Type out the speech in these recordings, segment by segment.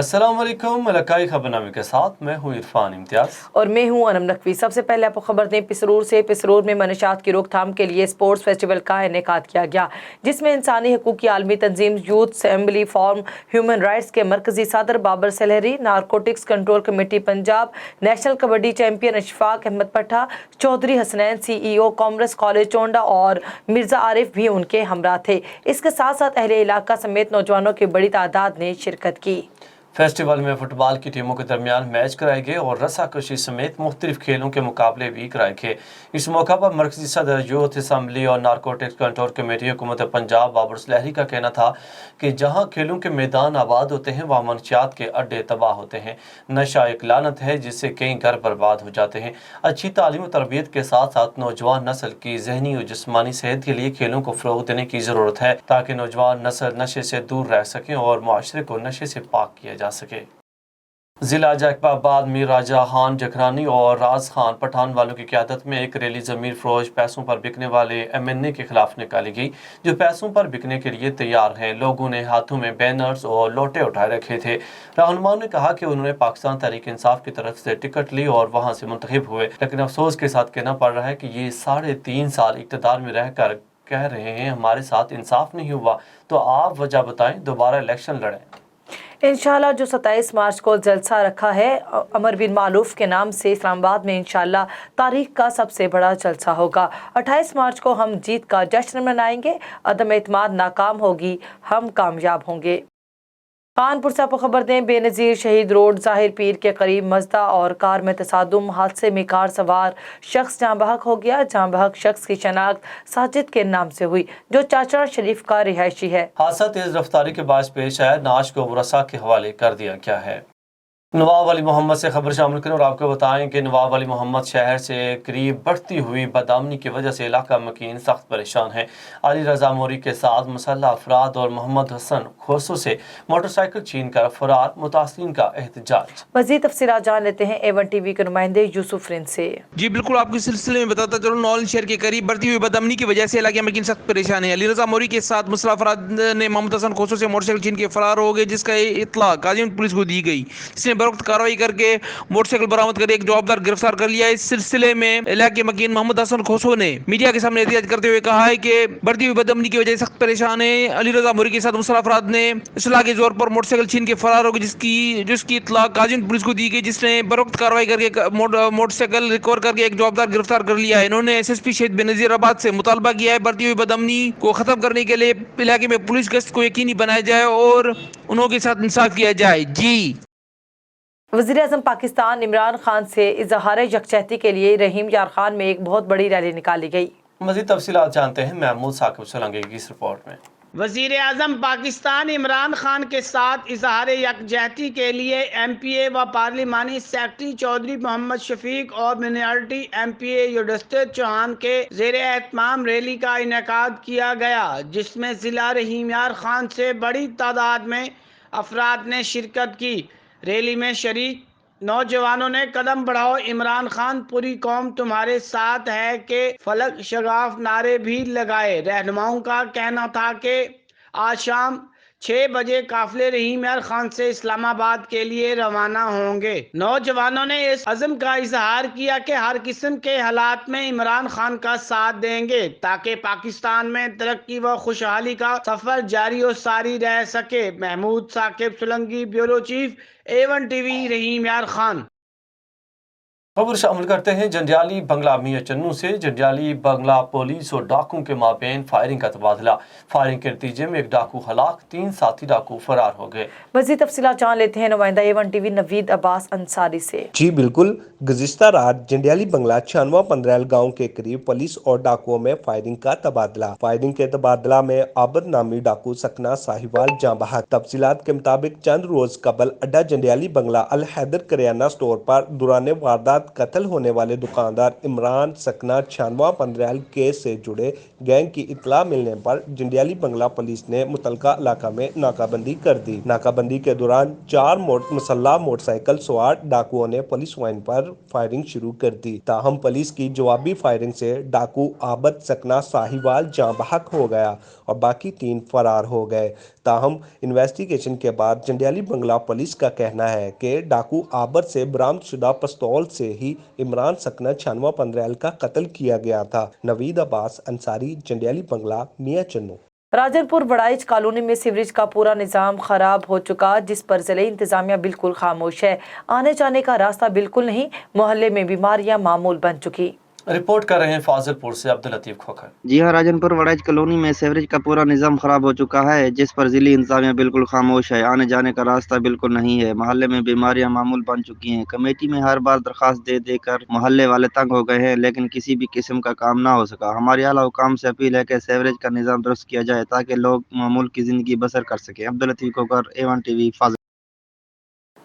अस्सलाम वालेकुम। इलाकाई खबरनामे के साथ मैं हूँ इरफान इम्तियाज और मैं हूँ अनम नकवी। सबसे पहले आपको खबर दें, पिसरूर में मनशात की रोकथाम के लिए स्पोर्ट्स फेस्टिवल का इनेकाद किया गया, जिसमें इंसानी हकूक़ की आलमी तंजीम youth assembly for human rights के मरकजी सदर Babar Salhari, narcotics control committee Punjab, national kabaddi champion Ashfaq Ahmad Patta, Chaudhry Hasnain CEO commerce college Chonda और मिर्ज़ा आरिफ भी उनके हमरा थे। इसके साथ साथ अहले इलाका समेत नौजवानों की बड़ी तादाद ने शिरकत की। फेस्टिवल में फुटबॉल की टीमों के दरमियान मैच कराए गए और रस्साकशी समेत मुख्तलिफ खेलों के मुकाबले भी कराए गए। इस मौका पर मरकजी सदर यूथ असम्बली और नारकोटिक्स कंट्रोल कमेटी हुकूमत पंजाब बाबर सलहरी का कहना था कि जहां खेलों के मैदान आबाद होते हैं वहाँ मनशियात के अड्डे तबाह होते हैं। नशा एक लानत है जिससे कई घर बर्बाद हो जाते हैं। अच्छी तालीम और तरबियत के साथ साथ नौजवान नस्ल की जहनी और जिस्मानी सेहत के लिए खेलों को फ़रोग़ देने की ज़रूरत है, ताकि नौजवान नस्ल नशे से दूर रह सकें और मुआशरे को नशे से पाक किया जा सके। जिला जैकबाबाद में राजा खान जखरानी और राज खान पठान वालों की क़यादत में एक रैली ज़मीर फरोश पैसों पर बिकने वाले MNA के खिलाफ निकाली गई, जो पैसों पर बिकने के लिए तैयार हैं। लोगों ने हाथों में बैनर्स और लोटे उठाए रखे थे। रहनुमाओं ने कहा कि उन्होंने पाकिस्तान तहरीक इंसाफ की तरफ से टिकट ली और वहाँ से मुंतखब हुए, लेकिन अफसोस के साथ कहना पड़ रहा है कि ये 3.5 साल इक़्तिदार में रह कर कह रहे हैं हमारे साथ इंसाफ नहीं हुआ, तो आप वजह बताएं, दोबारा इलेक्शन लड़ें। इंशाल्लाह जो 27 मार्च को जलसा रखा है अमर बिन मारूफ के नाम से इस्लामाबाद में, इंशाल्लाह तारीख का सबसे बड़ा जलसा होगा। 28 मार्च को हम जीत का जश्न मनाएंगे, अदम एतमाद नाकाम होगी, हम कामयाब होंगे। कानपुर से आपको खबर दें, बेनज़ीर शहीद रोड ज़ाहिर पीर के करीब मज़दा और कार में तसादुम हादसे में कार सवार शख्स जाँ बहक हो गया। जाँ बहक शख्स की शनाख्त साजिद के नाम से हुई, जो चाचड़ा शरीफ का रिहायशी है। हादसा तेज रफ्तारी के बायस पेश आया। नाश को वरसा के हवाले कर दिया गया है। नवाब अली मोहम्मद से खबर शामिल करें और आपको बताएं कि नवाब अली मोहम्मद शहर से करीब बढ़ती हुई बदअमनी की वजह से इलाका मकीन सख्त परेशान है। अली रजा मोरी के साथ मुसल्लह अफराद और मोहम्मद हसन खोसो से मोटरसाइकिल छीन कर फरार, मुतासिरीन का एहतजाज। मज़ीद तफसीलात जान लेते हैं A1 TV के नुमाइंदे यूसुफ रिंद से। जी बिल्कुल, आपके सिलसिले में बताता चलूँ, नौल शहर के करीब बढ़ती हुई बदअमनी की वजह से इलाके मकीन सख्त परेशान है। अली रजा मोरी के साथ मुसल्लह अफराद ने मोहम्मद हसन खोसो से मोटरसाइकिल छीन के फरार हो गए, जिसका इत्तला गाजीपुर पुलिस को दी गई, जिसने बरवक्त कार्रवाई करके मोटरसाइकिल बरामद कर एक जवाबदार गिरफ्तार कर लिया। इस सिलसिले में इलाके मकीन मोहम्मद हसन खोसो ने मीडिया के सामने एहतियात करते हुए कहा है कि बढ़ती हुई बदअमनी की वजह से सख्त परेशान है। अली रजा मोरी के साथ मुसल्लह अफराद ने इस्लाह के जोर पर मोटरसाइकिल छीन के फरार हो गए, जिसकी इत्तला गाजीपुर पुलिस को दी गई, जिसने बरवक्त कार्रवाई करके मोटरसाइकिल रिकवर करके एक जवाबदार गिरफ्तार कर लिया है। इन्होंने SSP शहीद बेनज़ीराबाद से मुतालबा किया है बढ़ती हुई बदअमनी को खत्म करने के लिए इलाके में पुलिस गश्त को यकीनी बनाया जाए और उन्हों के साथ इंसाफ किया जाए। जी वज़ीर-ए-आज़म पाकिस्तान इमरान खान से इज़हार यकजहती के लिए रहीम यार खान में एक बहुत बड़ी रैली निकाली गई। मज़ीद तफसीलात जानते हैं महमूद साकिब सोलंकी की इस रिपोर्ट में। वज़ीर आज़म पाकिस्तान इमरान खान के साथ इज़हार यकजहती के लिए MPA व पार्लिमानी सेक्रेटरी चौधरी मोहम्मद शफीक और मिनॉरिटी MPA युडस्टर चौहान के ज़ेरे एहतमाम रैली का इनेकाद किया गया, जिसमें ज़िला रहीम यार खान से बड़ी तादाद में अफराद ने शिरकत की। रैली में शरीक नौजवानों ने कदम बढ़ाओ इमरान खान, पूरी कौम तुम्हारे साथ है के फलक शगाफ नारे भी लगाए। रहनुमाओं का कहना था कि आज शाम 6 बजे काफिले रहीम यार खान से इस्लामाबाद के लिए रवाना होंगे। नौजवानों ने इस अज़म का इजहार किया कि हर किस्म के हालात में इमरान खान का साथ देंगे, ताकि पाकिस्तान में तरक्की व खुशहाली का सफर जारी और सारी रह सके। Mahmood Saqib Solanki, bureau chief, A1 TV, Rahim Yar Khan. खबर शामिल करते हैं जंडियाली बंगला मियां चन्नू से। जंडियाली बंगला पुलिस और डाकुओं के माबेन फायरिंग का तबादला। फायरिंग के नतीजे में एक डाकू हलाक, 3 साथी डाकू फरार हो गए। मज़ीद तफसीलात जान लेते हैं नुमाइंदा A1 TV नवीद अब्बास अंसारी से। जी बिल्कुल, गुज़िश्ता रात जंडियाली बंगला 96-15 गाँव के करीब पुलिस और डाकुओं में फायरिंग का तबादला। फायरिंग के तबादला में आबद नामी डाकू सकना साहिवाल जाँ बहक। तफसीलात के मुताबिक चंद रोज कबल अड्डा जंडियाली बंगला अल हैदर करियाना स्टोर पर दौरान वारदात बाद कत्ल होने वाले दुकानदार इमरान सकना 96 पंद्रहल केस से जुड़े गैंग की इत्तला मिलने पर जंडियाली बंगला पुलिस ने मुतलका इलाका में नाकाबंदी कर दी। नाकाबंदी के दौरान 4 मुसल्लह मोटरसाइकिल सवार डाकुओं ने पुलिस वाहन पर फायरिंग शुरू कर दी। ताहम पुलिस की जवाबी फायरिंग से डाकू आबद सकना साहिवाल जाँ बहक हो गया और बाकी 3 फरार हो गए। ताहम इन्वेस्टिगेशन के बाद जंडियाली बंगला पुलिस का कहना है कि डाकू आबद से बरामदशुदा पिस्तौल से ही इमरान सकना 96 पंद्रहल का कत्ल किया गया था। नवीद अब्बास अंसारी, जंडियाली बंगला, मियां चन्नू। राजनपुर बड़ाइच कॉलोनी में सीवरेज का पूरा निजाम खराब हो चुका, जिस पर जिले इंतजामिया बिल्कुल खामोश है। आने जाने का रास्ता बिल्कुल नहीं, मोहल्ले में बीमारियां मामूल बन चुकी। रिपोर्ट कर रहे हैं फाजिलपुर से अब्दुल लतीफ खोखर। जी हाँ, राजनपुर वड़ाइच कॉलोनी में सीवरेज का पूरा निज़ाम ख़राब हो चुका है, जिस पर ज़िली इंतज़ामिया बिल्कुल खामोश है। आने जाने का रास्ता बिल्कुल नहीं है। मोहल्ले में बीमारियां मामूल बन चुकी हैं। कमेटी में हर बार दरख्वास्त दे देकर मोहल्ले वाले तंग हो गए हैं, लेकिन किसी भी किस्म का काम ना हो सका। हमारे आला हुकाम से अपील है कि सीवरेज का निज़ाम दुरुस्त किया जाए ताकि लोग मामूल की ज़िंदगी बसर कर सकें। अब्दुल लतीफ खोखर, A1 TV, फाजिल।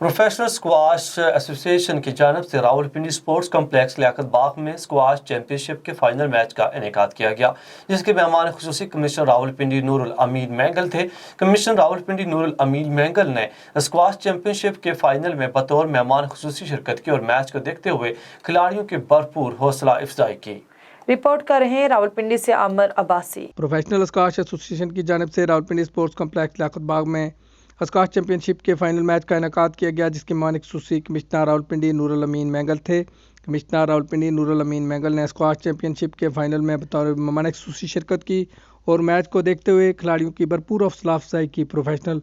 प्रोफेशनल स्क्वाश एसोसिएशन की जानिब से रावलपिंडी स्पोर्ट्स कम्प्लेक्स लियाकत बाग में स्क्वाश चैंपियनशिप के फाइनल मैच का इनेकाद किया गया, जिसके मेहमान खुसूसी कमिश्नर रावलपिंडी नूरुल अमीन मैंगल थे। कमिश्नर रावलपिंडी नूरुल अमीन मैंगल ने स्क्वाश चैंपियनशिप के फाइनल में बतौर मेहमान खुसूसी शिरकत की और मैच को देखते हुए खिलाड़ियों की भरपूर हौसला अफजाई की। रिपोर्ट कर रहे हैं रावलपिंडी से आमर अब्बासी। प्रोफेशनल स्क्वाश एसोसिएशन की जानिब से रावलपिंडी स्पोर्ट्स कम्प्लेक्स लियाकत बाग में स्क्वाश चैंपियनशिप के फाइनल मैच का इनेकाद किया गया, जिसके मेहमान खुसूसी कमिश्नर रावलपिंडी नूरुल अमीन मैंगल थे। कमिश्नर रावलपिंडी नूरुल अमीन मैंगल ने स्क्वाश चैंपियनशिप के फाइनल में बतौर मेहमान खुसूसी शिरकत की और मैच को देखते हुए खिलाड़ियों की भरपूर हौसला अफजाई की। प्रोफेशनल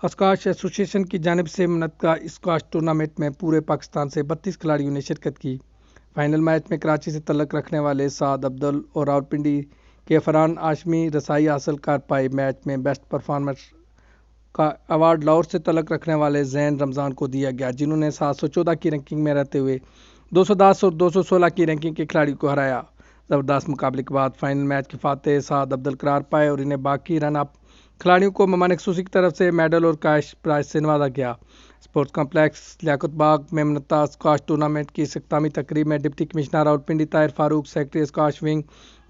स्क्वाश एसोसिएशन की जानिब से मुनक्का स्क्वाश टूर्नामेंट में पूरे पाकिस्तान से 32 खिलाड़ियों ने शिरकत की। फाइनल मैच में कराची से तल्लुक़ रखने वाले साद अब्दुल और रावलपिंडी के फरहान आशमी रसाई हासिल कर पाए। मैच में बेस्ट परफॉर्मर का अवार्ड लाहौर से तल्लुक़ रखने वाले जैन रमज़ान को दिया गया, जिन्होंने 714 की रैंकिंग में रहते हुए 210 और 216 की रैंकिंग के खिलाड़ियों को हराया। ज़बरदस्त मुकाबले के बाद फाइनल मैच के फातेह साद अब्दुल करार पाए और इन्हें बाकी रन अप खिलाड़ियों को मेहमान खुसूसी की तरफ से मेडल और कैश प्राइज से नवाजा गया। स्पोर्ट्स कम्प्लेक्स लियाकत बाग में मुनक्का स्क्वाश टूर्नामेंट की इख्तितामी तकरीब में deputy commissioner Rawalpindi Tahir Farooq, secretary squash wing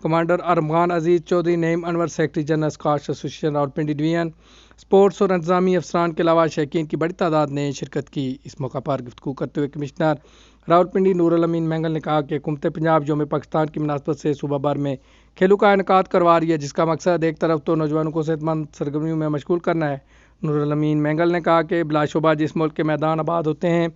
commander Arman Aziz Chaudhry, Naeem Anwar, secretary general squash association Rawalpindi division, sports और इंतजामी अफसरान के अलावा शौकीन की बड़ी तादाद ने शिरकत की। इस मौका पर गुफ्तगू करते हुए कमिश्नर रावलपिंडी नूरुल अमीन मैंगल ने कहा कि हुकूमत पंजाब यौम पाकिस्तान की मुनासबत से सूबा भर में खेलों का इनेकाद करवा रही है, जिसका मकसद एक तरफ तो नौजवानों को सेहतमंद सरगर्मियों में मशगूल करना है। नूरुल अमीन मैंगल ने कहा कि बिलाशुबा जिस मुल्क के मैदान आबाद होते हैं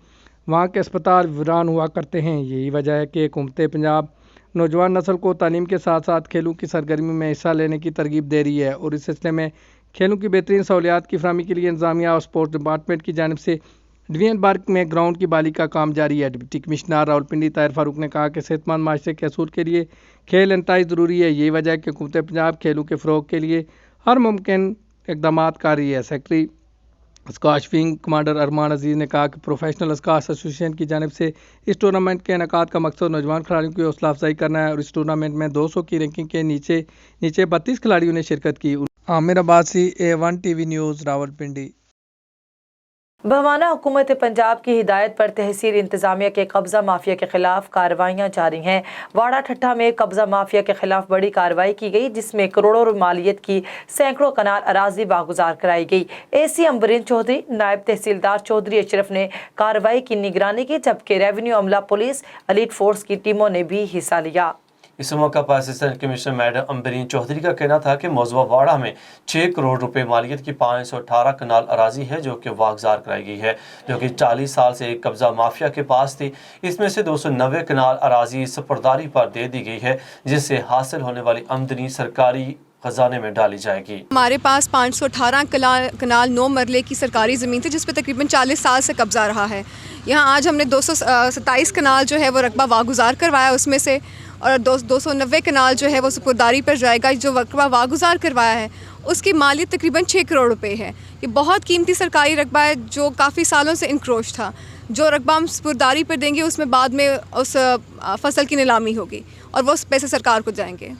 वहाँ के अस्पताल वीरान हुआ करते हैं। यही वजह है कि हुकूमत पंजाब नौजवान नस्ल को तालीम के साथ साथ खेलों की सरगर्मी में हिस्सा लेने की तरगीब दे रही है और इस सिलसिले में खेलों की बेहतरीन सहूलियात की फराहमी के लिए इंतजामिया और स्पोर्ट्स डिपार्टमेंट की जानिब से डिवीजन बार में ग्राउंड की बहाली का काम जारी है। डिप्टी कमिश्नर रावलपिंडी ताहिर फारूक ने कहा कि सेहतमंद माशरे के असूल के लिए खेल इंतहाई ज़रूरी है। यही वजह है कि हुकूमत पंजाब खेलों के फ़रोग के लिए हर मुमकिन इक़दाम कर रही है। Secretary squash wing commander Arman अजीज़ ने कहा कि प्रोफेशनल स्क्वाश एसोसिएशन की जानिब से इस टूर्नामेंट के इनेकाद का मकसद नौजवान खिलाड़ियों की हौसला अफजाई करना है और इस टूर्नामेंट में 200 की रैंकिंग के नीचे 32 खिलाड़ियों ने शिरकत की। Amir Abbasi, A1 TV news, Rawalpindi. बहमाना हुकूमत पंजाब की हिदायत पर तहसील इंतजामिया के कब्ज़ा माफिया के खिलाफ कार्रवाइयाँ जारी हैं। वाड़ा ठट्ठा में कब्ज़ा माफिया के खिलाफ बड़ी कार्रवाई की गई, जिसमें करोड़ों मालियत की सैकड़ों कनाल अराजी बागुजार कराई गई। AC अंबरीन चौधरी, नायब तहसीलदार चौधरी अशरफ ने कार्रवाई की निगरानी की, जबकि रेवेन्यू अमला, पुलिस, एलीट फोर्स की टीमों ने भी हिस्सा लिया। इस मौका पर असिस्टेंट कमिश्नर मैडम अंबरीन चौधरी का कहना था कि मौजूदा वाड़ा में 6 करोड़ रुपए मालियत की 518 कनाल अराजी है जो कि वागजार कराई गई है, जो कि 40 साल से एक कब्जा माफिया के पास थी। इसमें से 290 कनाल अराजी सपर्दारी पर दे दी गई है, जिससे हासिल होने वाली आमदनी सरकारी खजाने में डाली जाएगी। हमारे पास 518 कनाल 9 मरले की सरकारी ज़मीन थी, जिस पर तकरीबन 40 साल से कब्जा रहा है। यहाँ आज हमने 227 कनाल जो है वो रकबा वागुजार करवाया उसमें से, और 290 कनाल जो है वो सपुर्दारी पर जाएगा। जो रकबा वागुजार करवाया है उसकी मालियत तकरीबन 6 करोड़ रुपए है। ये बहुत कीमती सरकारी रकबा है जो काफ़ी सालों से इनक्रोच था। जो रकबा हम सपुर्दारी पर देंगे उसमें बाद में उस फसल की नीलामी होगी और वो पैसे सरकार को जाएंगे।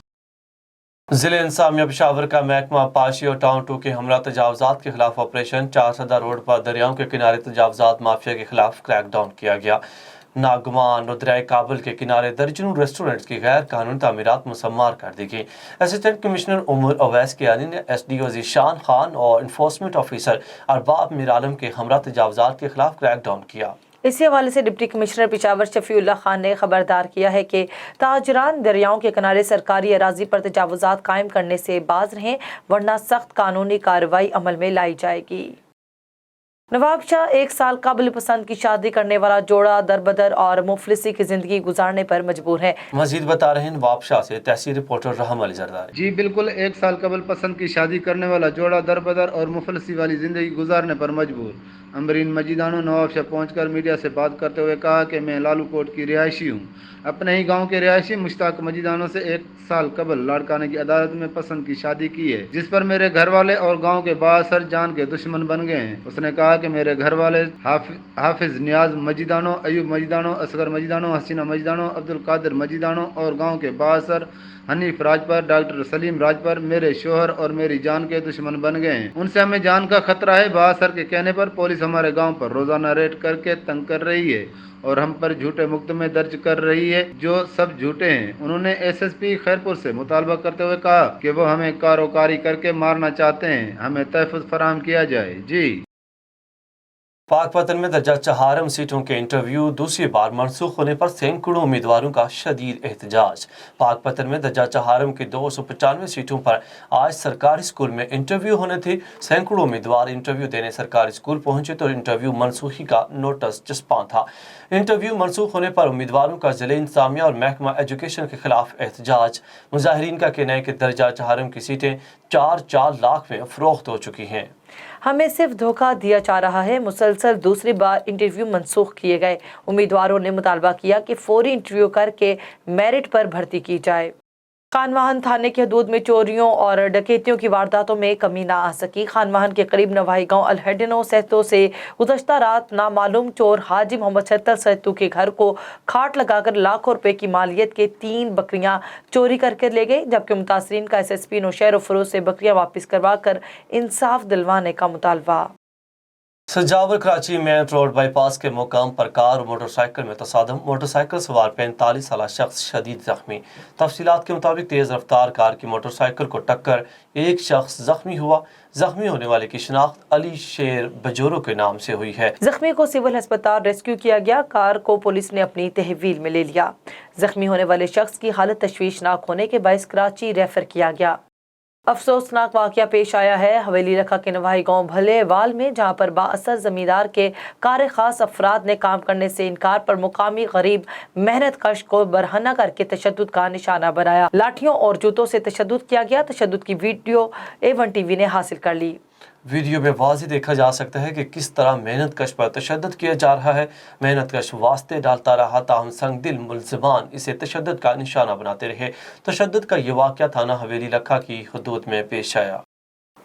ज़िले इंतज़ामिया पेशावर का महकमा पाशी और टाउन 2 के हमरा तजावज़ात के खिलाफ ऑपरेशन 4 सदा रोड पर दरियाओं के किनारे तजावज़ात माफिया के खिलाफ क्रैकडाउन किया गया। नागमान दरियाए काबुल के किनारे दर्जनों रेस्टोरेंट्स की गैर कानूनी तामीरात मुसम्मार कर दी गई। असिस्टेंट कमिश्नर उमर अवैस कियानी ने SDO ज़ीशान खान और इन्फोर्समेंट ऑफिसर अरबाब मीर आलम के हमरा तजावुज़ात के खिलाफ क्रैकडाउन किया। इसी हवाले से डिप्टी कमिश्नर पेशावर शफीउल्लाह खान ने खबरदार किया है कि ताजरान दरियाओं के किनारे सरकारी अराजी पर तजावुज़ात कायम करने से बाज रहें, वरना सख्त कानूनी कार्रवाई अमल में लाई जाएगी। नवाब शाह 1 साल काबिल पसंद की शादी करने वाला जोड़ा दरबदर और मुफलिसी की जिंदगी गुजारने पर मजबूर है। मजीद बता रहे हैं नवाब शाह से तहसील रिपोर्टर रहम अली जरदारी। जी बिल्कुल, 1 साल कबल पसंद की शादी करने वाला जोड़ा दरबदर और मुफलिसी वाली जिंदगी गुजारने पर मजबूर। अमरीन मजीदानो नवाब शाह पहुंचकर मीडिया से बात करते हुए कहा कि मैं लालू कोट की रिहायशी हूँ। अपने ही गांव के रिहायशी मुश्ताक मजीदानो से 1 साल कबल लाड़काने की अदालत में पसंद की शादी की है, जिस पर मेरे घर वाले और गांव के बासर जान के दुश्मन बन गए हैं। उसने कहा कि मेरे घर वाले हाफिज नियाज मजीदानो, अयूब मजीदानो, असगर मजीदानो, हसीना मजीदानो, अब्दुल कादिर मजीदानो और गाँव के बासर हनीफ राजपर, डॉक्टर सलीम राजपर मेरे शोहर और मेरी जान के दुश्मन बन गए हैं। उनसे हमें जान का खतरा है। बासर के कहने पर पुलिस हमारे गांव पर रोजाना रेड करके तंग कर रही है और हम पर झूठे मुकदमे दर्ज कर रही है, जो सब झूठे हैं। उन्होंने SSP खैरपुर से मुतालबा करते हुए कहा कि वो हमें कारोकारी करके मारना चाहते हैं, हमें तहफ़्फ़ुज़ फराहम किया जाए। जी पाकपतन में दर्जा चहारम सीटों के इंटरव्यू दूसरी बार मनसूख होने पर सैकड़ों उम्मीदवारों का शदीद एहतजाज। पाकपतन में दर्जा चहारम की 295 सीटों पर आज सरकारी स्कूल में इंटरव्यू होने थे। सैकड़ों उम्मीदवार इंटरव्यू देने सरकारी स्कूल पहुंचे तो इंटरव्यू मनसूखी का नोटिस चस्पा था। इंटरव्यू मनसूख होने पर उम्मीदवारों का ज़िले इंतज़ामिया और महकमा एजुकेशन के खिलाफ एहतजाज। मुजाहिरीन का कहना है कि दर्जा चहारम की सीटें 4 लाख में फरोख्त हो चुकी हैं। हमें सिर्फ धोखा दिया जा रहा है। मुसलसल दूसरी बार इंटरव्यू मनसूख किए गए। उम्मीदवारों ने मुतालबा किया कि फौरी इंटरव्यू करके मेरिट पर भर्ती की जाए। खानवाहन थाने की हदूद में चोरियों और डकैतियों की वारदातों में कमी ना आ सकी। खानवाहन के करीब नवाही गांव अलहडनो सहतों से गुज़श्ता रात नामालूम चोर हाजी मोहम्मद छत्तर सहतू के घर को खाट लगाकर लाखों रुपए की मालियत के 3 बकरियां चोरी करके ले गए, जबकि मुतासरीन का SSP नौशहर फरोज से बकरियां वापस करवा कर इंसाफ दिलवाने का मुतालबा। सजावर कराची मेन रोड बाईपास के मुकाम पर कार और मोटरसाइकिल में तसादम। मोटरसाइकिल सवार 45 साल शख्स शदीद जख्मी। तफसीलात के मुताबिक तेज़ रफ्तार कार की मोटरसाइकिल को टक्कर एक शख्स जख्मी हुआ। जख्मी होने वाले की शिनाख्त अली शेर बजोरो के नाम से हुई है। जख्मी को सिविल अस्पताल रेस्क्यू किया गया। कार को पुलिस ने अपनी तहवील में ले लिया। जख्मी होने वाले शख्स की हालत तशवीशनाक होने के बायस कराची रेफर किया गया। अफसोसनाक वाक़या पेश आया है हवेली रखा के नवाही गांव भलेवाल में, जहां पर बाअसर जमींदार के कार खास अफराद ने काम करने से इनकार पर मुकामी गरीब मेहनत कश को बरहना करके तशद्दुद का निशाना बनाया। लाठियों और जूतों से तशद्दुद किया गया। तशद्दुद की वीडियो A1 TV ने हासिल कर ली। वीडियो में वाज़ेह देखा जा सकता है कि किस तरह मेहनत कश पर तशद्दुद किया जा रहा है। मेहनत कश वास्ते डालता रहा, ताहम संग दिल मुल्ज़िमान इसे तशद्दुद का निशाना बनाते रहे। तशद्दुद का ये वाक़या थाना हवेली रखा की हदूद में पेश आया।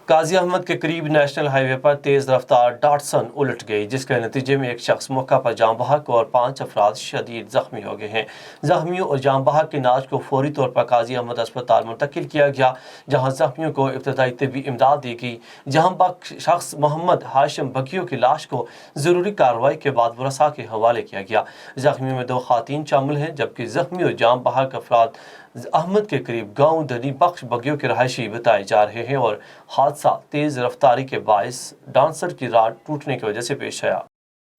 काजी अहमद के करीब नेशनल हाईवे पर तेज़ रफ्तार डाटसन उलट गई, जिसके नतीजे में एक शख्स मौका पर जाम बहक और 5 अफराद शदीद जख्मी हो गए हैं। जख्मियों और जाम बहक की नाज को फौरी तौर पर काजी अहमद अस्पताल मुंतकिल किया गया, जहां जख्मियों को इब्तदाई तिब्बी इमदाद दी गई। जहां बक शख्स मोहम्मद हाशिम बकियों की लाश को ज़रूरी कार्रवाई के बाद वरसा के हवाले किया गया। जख्मियों में 2 खातीन शामिल हैं, जबकि जख्मी और जाम बहक अफराद अहमद के करीब गांव दनी बख्श बगियों के रहायशी बताए जा रहे हैं और हादसा तेज़ रफ्तारी के बायस डांसर की राड टूटने की वजह से पेश आया।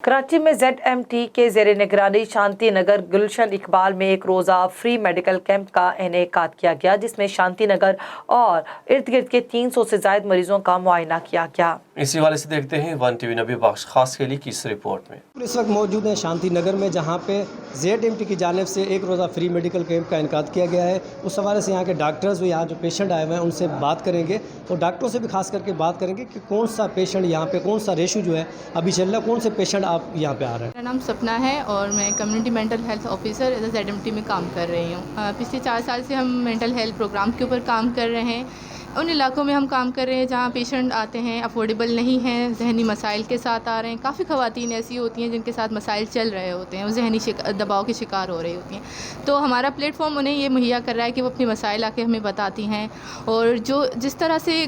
कराची में ZMT के ज़ेरे निगरानी शांति नगर गुलशन इकबाल में एक रोज़ा फ्री मेडिकल कैंप का इनेकाद किया गया, जिसमें शांति नगर और इर्द गिर्द के 300 से ज़ायद मरीजों का मुआयना किया गया। इसी वाले से देखते हैं 1 TV नबी बख्श खास खेली की इस रिपोर्ट में। इस वक्त मौजूद हैं शांति नगर में, जहाँ पे ZMT की जानिब से एक रोज़ा फ्री मेडिकल कैंप का इनेकाद किया गया है। उस हवाले से यहाँ के डॉक्टर्स व यहाँ जो पेशेंट आए हुए हैं उनसे बात करेंगे और डॉक्टरों से भी खास करके बात करेंगे कि कौन सा पेशेंट यहाँ पे, कौन सा रेशो जो है अभी चल रहा है, कौन से पेशेंट आप यहाँ पे आ रहे हैं। मेरा नाम सपना है और मैं community mental health officer as ZMT में काम कर रही हूँ। पिछले 4 साल से हम मेंटल हेल्थ प्रोग्राम के ऊपर काम कर रहे हैं। उन इलाकों में हम काम कर रहे हैं जहाँ पेशेंट आते हैं अफोर्डेबल नहीं हैं, जहनी मसाइल के साथ आ रहे हैं। काफ़ी ख़वातीन ऐसी होती हैं जिनके साथ मसाइल चल रहे होते हैं, वो जहनी दबाव के शिकार हो रही होती हैं। तो हमारा प्लेटफॉर्म उन्हें ये मुहैया कर रहा है कि वो अपने मसाइल आके हमें बताती हैं और जो जिस तरह से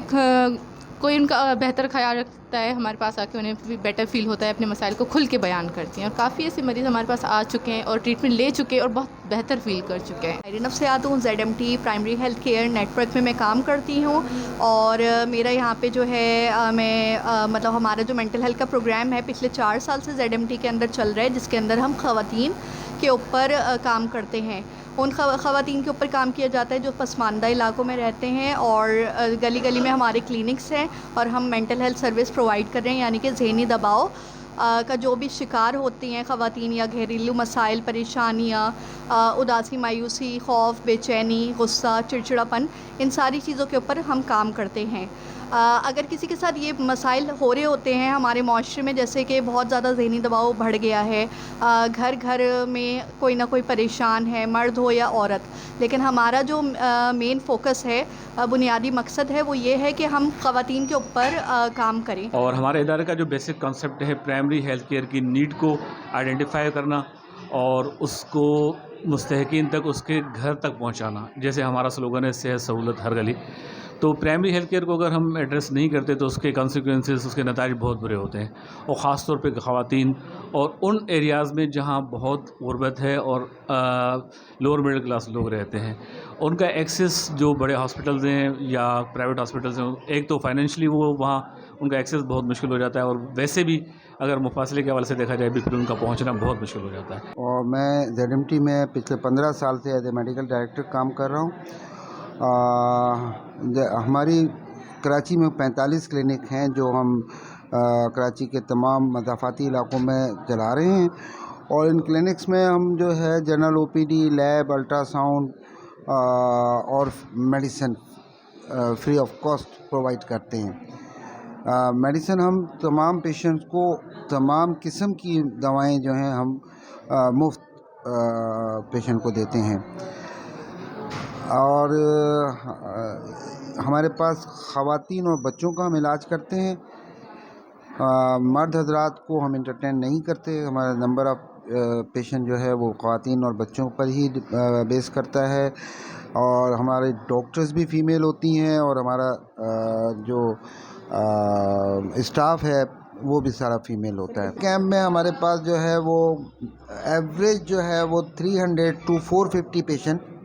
کوئی ان کا بہتر خیال رکھتا ہے، ہمارے پاس آ کے انہیں بھی بیٹر فیل ہوتا ہے، اپنے مسائل کو کھل کے بیان کرتی ہیں، اور کافی ایسے مریض ہمارے پاس آ چکے ہیں اور ٹریٹمنٹ لے چکے ہیں اور بہت بہتر فیل کر چکے ہیں۔ میری نفسیات ہوں، ZMT primary health care network میں کام کرتی ہوں، اور میرا یہاں پہ جو ہے میں مطلب ہمارا جو مینٹل ہیلتھ کا پروگرام ہے پچھلے 4 سال سے ZMT کے اندر چل رہا ہے، جس کے اندر ہم خواتین کے اوپر کام کرتے ہیں۔ ان خواتین کے اوپر کام کیا جاتا ہے جو پسماندہ علاقوں میں رہتے ہیں، اور گلی گلی میں ہمارے کلینکس ہیں، اور ہم مینٹل ہیلتھ سروس پرووائڈ کر رہے ہیں، یعنی کہ ذہنی دباؤ کا جو بھی شکار ہوتی ہیں خواتین، یا گھریلو مسائل، پریشانیاں، اداسی، مایوسی، خوف، بے چینی، غصہ، چڑچڑاپن، ان ساری چیزوں کے اوپر ہم کام کرتے ہیں۔ اگر کسی کے ساتھ یہ مسائل ہو رہے ہوتے ہیں ہمارے معاشرے میں، جیسے کہ بہت زیادہ ذہنی دباؤ بڑھ گیا ہے، گھر گھر میں کوئی نہ کوئی پریشان ہے، مرد ہو یا عورت، لیکن ہمارا جو مین فوکس ہے، بنیادی مقصد ہے، وہ یہ ہے کہ ہم خواتین کے اوپر کام کریں۔ اور ہمارے ادارے کا جو بیسک کانسیپٹ ہے پرائمری ہیلتھ کیئر کی نیڈ کو آئیڈینٹیفائی کرنا اور اس کو مستحقین تک، اس کے گھر تک پہنچانا، جیسے ہمارا سلوگن ہے صحت سہولت ہر گلی۔ تو پرائمری ہیلتھ کیئر کو اگر ہم ایڈریس نہیں کرتے تو اس کے کانسیکوینسز، اس کے نتائج بہت برے ہوتے ہیں، اور خاص طور پہ خواتین اور ان ایریاز میں جہاں بہت غربت ہے اور لوور مڈل کلاس لوگ رہتے ہیں، ان کا ایکسیس جو بڑے ہاسپٹلز ہیں یا پرائیویٹ ہاسپٹلز ہیں، ایک تو فائنینشلی وہ وہاں ان کا ایکسیس بہت مشکل ہو جاتا ہے، اور ویسے بھی اگر مفاصلے کے حوالے سے دیکھا جائے بھی پھر ان کا پہنچنا بہت مشکل ہو جاتا ہے۔ اور میں ZMT میں پچھلے 15 سال سے ایز اے میڈیکل ڈائریکٹر کام کر رہا ہوں۔ ہماری کراچی میں 45 کلینک ہیں جو ہم کراچی کے تمام مضافاتی علاقوں میں چلا رہے ہیں، اور ان کلینکس میں ہم جو ہے general OPD، lab, ultrasound اور medicine free of cost provide کرتے ہیں۔ میڈیسن ہم تمام پیشنٹس کو تمام قسم کی دوائیں جو ہیں ہم مفت پیشنٹ کو دیتے ہیں، اور ہمارے پاس خواتین اور بچوں کا ہم علاج کرتے ہیں۔ مرد حضرات کو ہم انٹرٹین نہیں کرتے، ہمارا نمبر آف پیشنٹ جو ہے وہ خواتین اور بچوں پر ہی بیس کرتا ہے، اور ہمارے ڈاکٹرز بھی فیمیل ہوتی ہیں، اور ہمارا جو اسٹاف ہے وہ بھی سارا فیمیل ہوتا ہے۔ کیمپ میں ہمارے پاس جو ہے وہ ایوریج جو ہے وہ 300 to 450 پیشنٹ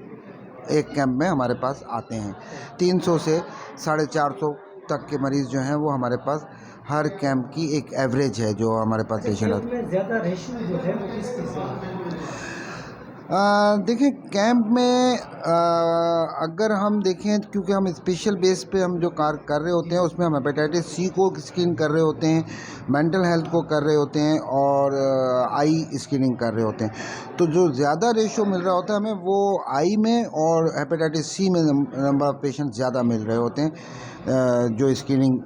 ایک کیمپ میں ہمارے پاس آتے ہیں۔ 300 سے 450 تک کے مریض جو ہیں وہ ہمارے پاس ہر کیمپ کی ایک ایوریج ہے جو ہمارے پاس پیشنٹ آتے ہیں۔ زیادہ ریشو جو ہے وہ کس چیز سے؟ دیکھیں کیمپ میں اگر ہم دیکھیں، کیونکہ ہم اسپیشل بیس پہ ہم جو کار کر رہے ہوتے ہیں، اس میں ہم ہیپیٹائٹس C کو اسکرین کر رہے ہوتے ہیں، مینٹل ہیلتھ کو کر رہے ہوتے ہیں، اور آئی اسکریننگ کر رہے ہوتے ہیں۔ تو جو زیادہ ریشو مل رہا ہوتا ہے ہمیں وہ آئی میں اور ہیپیٹائٹس C میں نمبر آف پیشنٹ زیادہ مل رہے ہوتے ہیں جو اسکریننگ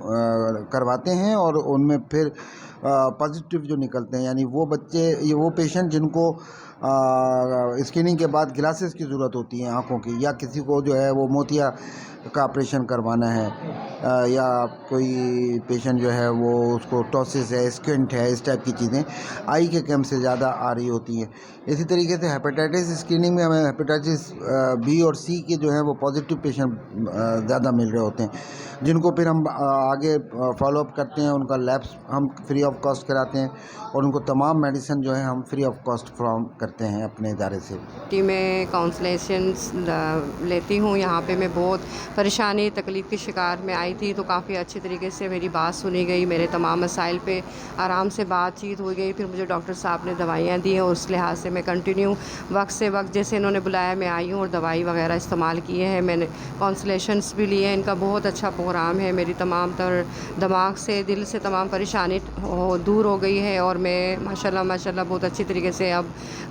کرواتے ہیں، اور ان میں پھر پازیٹیو جو نکلتے ہیں، یعنی وہ بچے، وہ پیشنٹ جن کو اسکریننگ کے بعد گلاسز کی ضرورت ہوتی ہے آنکھوں کی، یا کسی کو جو ہے وہ موتیا کا آپریشن کروانا ہے، یا کوئی پیشنٹ جو ہے وہ اس کو ٹوسس ہے، اسکینٹ ہے، اس ٹائپ کی چیزیں آئی کے کیمپ سے زیادہ آ رہی ہوتی ہیں۔ اسی طریقے سے ہیپیٹائٹس اسکریننگ میں ہمیں ہیپیٹائٹس B اور C کے جو ہیں وہ پازیٹیو پیشنٹ زیادہ مل رہے ہوتے ہیں، جن کو پھر ہم آگے فالو اپ کرتے ہیں، ان کا لیبس ہم فری آف کاسٹ کراتے ہیں، اور ان کو تمام میڈیسن جو ہے ہم فری آف کاسٹ فراہم کرتے ہیں اپنے ادارے سے۔ میں کاؤنسلیشنس لیتی ہوں، یہاں پہ میں بہت پریشانی تکلیف کی شکار میں آئی تھی، تو کافی اچھی طریقے سے میری بات سنی گئی، میرے تمام مسائل پہ آرام سے بات چیت ہوئی گئی، پھر مجھے ڈاکٹر صاحب نے دوائیاں دی ہیں، اور اس لحاظ سے میں کنٹینیو وقت سے وقت جیسے انہوں نے بلایا میں آئی ہوں، اور دوائی وغیرہ استعمال کیے ہیں، میں نے کاؤنسلیشنس بھی لیے ہیں۔ ان کا بہت اچھا پروگرام ہے، میری تمام تر دماغ سے، دل سے تمام پریشانی دور ہو گئی ہے، اور میں ماشاءاللہ بہت اچھی طریقے سے اب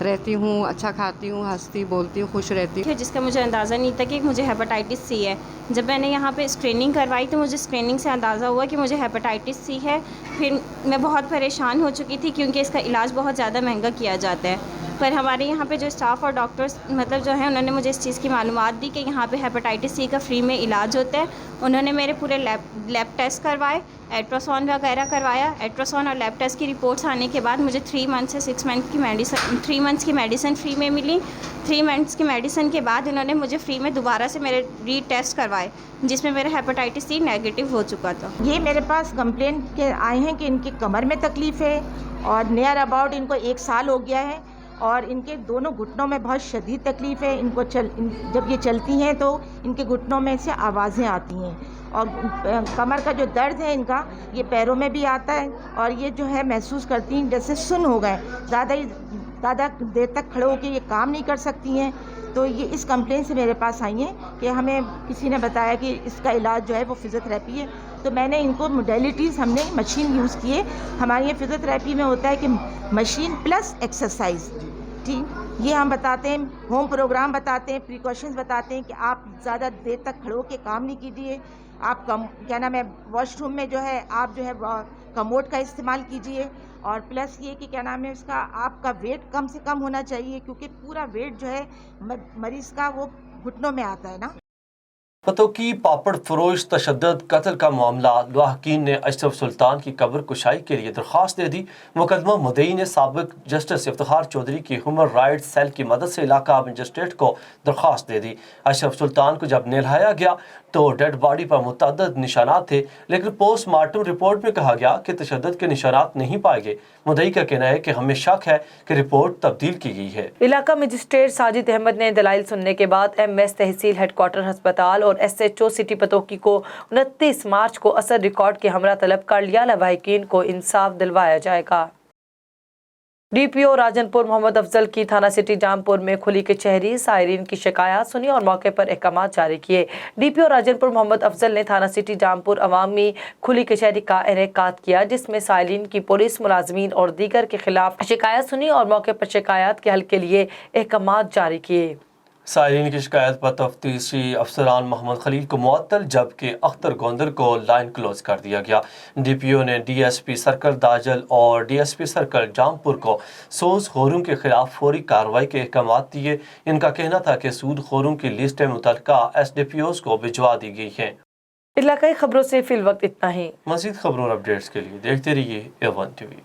رہتی ہوں، اچھا کھاتی ہوں، ہنستی بولتی ہوں، خوش رہتی ہوں۔ جس کا مجھے اندازہ نہیں تھا کہ مجھے ہیپاٹائٹس C ہے، جب میں نے یہاں پہ اسکریننگ کروائی تو مجھے اسکریننگ سے اندازہ ہوا کہ مجھے ہیپاٹائٹس C ہے۔ پھر میں بہت پریشان ہو چکی تھی کیونکہ اس کا علاج بہت زیادہ مہنگا کیا جاتا ہے، पर हमारे यहाँ पे जो स्टाफ और डॉक्टर्स मतलब जो है उन्होंने मुझे इस चीज़ की मालूमात दी कि यहाँ पे हेपेटाइटिस सी का फ्री में इलाज होता है। उन्होंने मेरे पूरे लैब टेस्ट करवाए, अल्ट्रासाउंड वगैरह करवाया। अल्ट्रासाउंड और लैब टेस्ट की रिपोर्ट्स आने के बाद मुझे 3 मंथ से 6 मंथ की मेडिसिन 3 मंथ्स की मेडिसिन फ्री में मिली। 3 मंथ्स की मेडिसिन के बाद इन्होंने मुझे फ्री में दोबारा से मेरे रीटेस्ट करवाए, जिसमें मेरा हेपेटाइटिस सी नेगेटिव हो चुका था। ये मेरे पास कंप्लेंट के आए हैं कि इनकी कमर में तकलीफ़ है और नियर अबाउट इनको 1 साल हो गया है और इनके दोनों घुटनों में बहुत शदीद तकलीफ़ है। इनको जब ये चलती हैं तो इनके घुटनों में से आवाज़ें आती हैं और कमर का जो दर्द है इनका ये पैरों में भी आता है और ये जो है महसूस करती हैं जैसे सुन्न हो गए, ज़्यादा देर तक खड़े होकर ये काम नहीं कर सकती हैं। तो ये इस कंप्लेन से मेरे पास आई हैं कि हमें किसी ने बताया कि इसका इलाज जो है वो फिज़ियोथेरेपी है। तो मैंने इनको मोडेलिटीज़ हमने मशीन यूज़ किए। हमारी ये फिज़ियोथेरेपी में होता है कि मशीन प्लस एक्सरसाइज, ठीक, ये हम बताते हैं, होम प्रोग्राम बताते हैं, प्रिकॉशंस बताते हैं कि आप ज़्यादा देर तक खड़े होकर काम नहीं कीजिए, आप क्या नाम है वॉशरूम में जो है आप जो है कमोड का इस्तेमाल कीजिए और प्लस ये कि क्या नाम है उसका आपका वेट कम से कम होना चाहिए क्योंकि पूरा वेट जो है मरीज़ का वो घुटनों में आता है ना। पतों की पापड़ फरोश तशद्दुद कत्ल का मामला, लाहकीन ने अशरफ सुल्तान की कब्र कुशाई के लिए दरख्वास्त दे दी। मुकदमा मुद्दई ने साबिक जस्टिस इफ्तिखार चौधरी की ह्यूमन राइट्स सेल की मदद से इलाका मजिस्ट्रेट को दरख्वास्त दे दी। अशरफ सुल्तान को जब नहलाया गया तो डेड बॉडी पर मुतअद्दिद निशानात थे, लेकिन पोस्टमार्टम रिपोर्ट में कहा गया कि तशद्दुद के निशानात नहीं पाए गए। मुद्दई का कहना है कि हमें शक है कि रिपोर्ट तब्दील की गई है। इलाका मजिस्ट्रेट साजिद अहमद ने दलाइल सुनने के बाद MS तहसील हेडक्वार्टर अस्पताल और SHO सिटी पतोकी को 29 मार्च को असर रिकॉर्ड के हमरा तलब कर लिया। लवाहिकीन को इंसाफ दिलवाया जाएगा। DPO राजनपुर मोहम्मद अफजल की थाना सिटी जामपुर में खुली कचहरी, सायरीन की शिकायत सुनी और मौके पर अहकाम जारी किए। DPO राजनपुर मोहम्मद अफजल ने थाना सिटी जामपुर अवामी खुली कचहरी का इनेकाद किया, जिसमें सायरीन की पुलिस मुलाजमीन और दीगर के खिलाफ शिकायत सुनी और मौके पर शिकायत के हल के लिए अहकाम जारी किए। सायरीन की शिकायत पर तफ्तीशी अफसरान मोहम्मद खलील को मुअत्तल जबकि अख्तर गोंदर को लाइन क्लोज कर दिया गया। DPO ने DSP सर्कल दाजल और DSP सर्कल जामपुर को सोज खोरों के खिलाफ फौरी कार्रवाई के अहकाम दिए। इनका कहना था कि सूद खोरों की लिस्टें मुतल्लिका SDPOs को भिजवा दी गई हैं। इलाकाई खबरों से फिल वक्त इतना ही। मज़ीद खबरों और अपडेट्स के लिए देखते रहिए A1 TV।